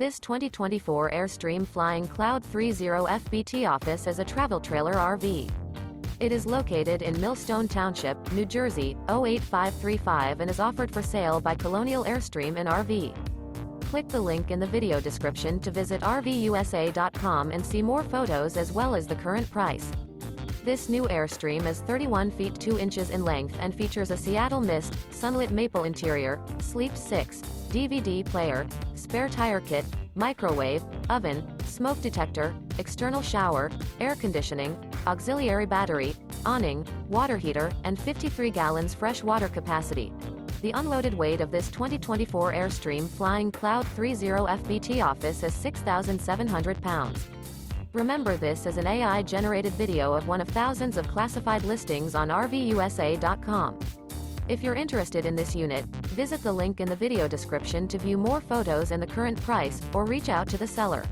This 2024 Airstream Flying Cloud 30 FBT office is a travel trailer RV. It is located in Millstone Township, New Jersey, 08535 and is offered for sale by Colonial Airstream RV. Click the link in the video description to visit RVUSA.com and see more photos as well as the current price. This new Airstream is 31 feet 2 inches in length and features a Seattle Mist, Sunlit Maple interior, Sleep 6, DVD player, spare tire kit, microwave, oven, smoke detector, external shower, air conditioning, auxiliary battery, awning, water heater, and 53 gallons fresh water capacity. The unloaded weight of this 2024 Airstream Flying Cloud 30 FBT office is 6,700 pounds. Remember, this is an AI-generated video of one of thousands of classified listings on RVUSA.com. If you're interested in this unit, visit the link in the video description to view more photos and the current price, or reach out to the seller.